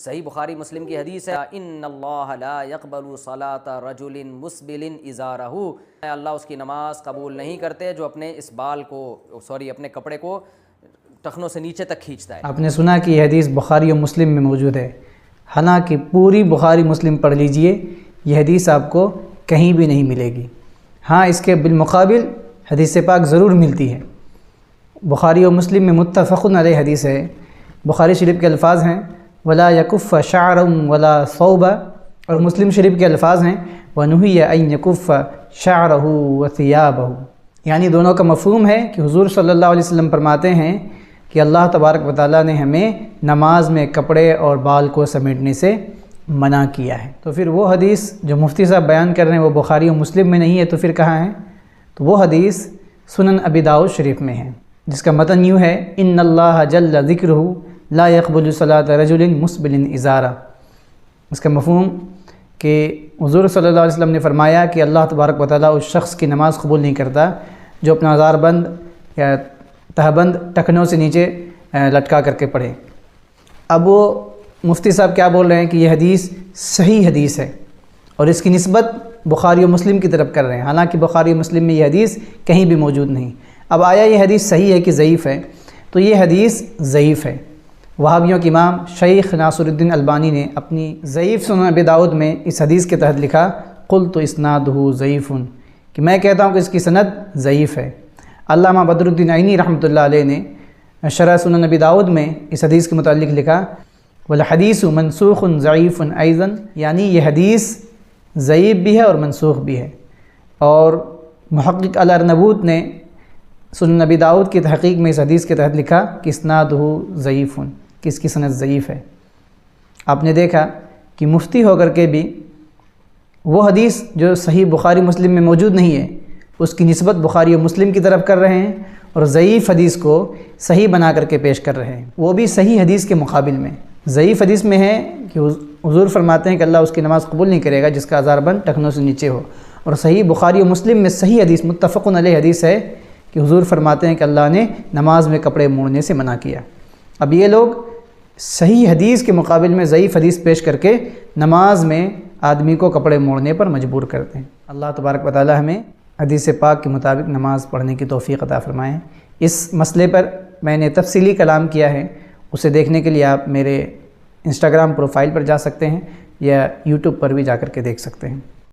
صحیح بخاری مسلم کی حدیث ہے، ان اللہ لا يقبل صلاۃ رجل مسبل ازارہ، اللہ اس کی نماز قبول نہیں کرتے جو اپنے اس بال کو اپنے کپڑے کو ٹخنوں سے نیچے تک کھینچتا ہے۔ آپ نے سنا کہ یہ حدیث بخاری و مسلم میں موجود ہے، حالانکہ پوری بخاری مسلم پڑھ لیجئے، یہ حدیث آپ کو کہیں بھی نہیں ملے گی۔ ہاں، اس کے بالمقابل حدیث پاک ضرور ملتی ہے۔ بخاری و مسلم میں متفق علیہ حدیث ہے۔ بخاری شریف کے الفاظ ہیں ولا یکف شعرا ولا ثوبا، اور مسلم شریف کے الفاظ ہیں ونہی ان یکف شعرہ وثیابہ، یعنی دونوں کا مفہوم ہے کہ حضور صلی اللہ علیہ وسلم فرماتے ہیں کہ اللہ تبارک و تعالیٰ نے ہمیں نماز میں کپڑے اور بال کو سمیٹنے سے منع کیا ہے۔ تو پھر وہ حدیث جو مفتی صاحب بیان کر رہے ہیں وہ بخاری و مسلم میں نہیں ہے، تو پھر کہاں ہے؟ تو وہ حدیث سنن ابی داؤد شریف میں ہے، جس کا متن یوں ہے ان اللہ جل ذکرہ لا يقبل صلاۃ رجل مسبل ازارہ۔ اس کا مفہوم کہ حضور صلی اللہ علیہ وسلم نے فرمایا کہ اللہ تبارک و تعالیٰ اس شخص کی نماز قبول نہیں کرتا جو اپنا ازار بند یا تہبند ٹخنوں سے نیچے لٹکا کر کے پڑھے۔ اب وہ مفتی صاحب کیا بول رہے ہیں کہ یہ حدیث صحیح حدیث ہے اور اس کی نسبت بخاری و مسلم کی طرف کر رہے ہیں، حالانکہ بخاری و مسلم میں یہ حدیث کہیں بھی موجود نہیں۔ اب آیا یہ حدیث صحیح ہے کہ ضعیف ہے؟ تو یہ حدیث ضعیف ہے۔ وہابیوں کے امام شیخ ناصر الدین البانی نے اپنی ضعیف سنن ابی داؤد میں اس حدیث کے تحت لکھا قلت اسنادہ ضعیف، کہ میں کہتا ہوں کہ اس کی سند ضعیف ہے۔ علامہ بدر الدین عینی رحمۃ اللہ علیہ نے شرح سنن ابی داؤد میں اس حدیث کے متعلق لکھا والحدیث منسوخ ضعیف ایضا، یعنی یہ حدیث ضعیف بھی ہے اور منسوخ بھی ہے۔ اور محقق الارنبوط نے سنن ابی داؤد کی تحقیق میں اس حدیث کے تحت لکھا کہ اسنادہ ضعیف، کہ اس کی سند ضعیف ہے۔ آپ نے دیکھا کہ مفتی ہو کر کے بھی وہ حدیث جو صحیح بخاری مسلم میں موجود نہیں ہے اس کی نسبت بخاری و مسلم کی طرف کر رہے ہیں، اور ضعیف حدیث کو صحیح بنا کر کے پیش کر رہے ہیں، وہ بھی صحیح حدیث کے مقابل میں۔ ضعیف حدیث میں ہے کہ حضور فرماتے ہیں کہ اللہ اس کی نماز قبول نہیں کرے گا جس کا ازار بند ٹخنوں سے نیچے ہو، اور صحیح بخاری و مسلم میں صحیح حدیث متفق علیہ حدیث ہے کہ حضور فرماتے ہیں کہ اللہ نے نماز میں کپڑے موڑنے سے منع کیا۔ اب یہ لوگ صحیح حدیث کے مقابل میں ضعیف حدیث پیش کر کے نماز میں آدمی کو کپڑے موڑنے پر مجبور کرتے ہیں۔ اللہ تبارک و تعالی ہمیں حدیث پاک کے مطابق نماز پڑھنے کی توفیق عطا فرمائیں۔ اس مسئلے پر میں نے تفصیلی کلام کیا ہے، اسے دیکھنے کے لیے آپ میرے انسٹاگرام پروفائل پر جا سکتے ہیں یا یوٹیوب پر بھی جا کر کے دیکھ سکتے ہیں۔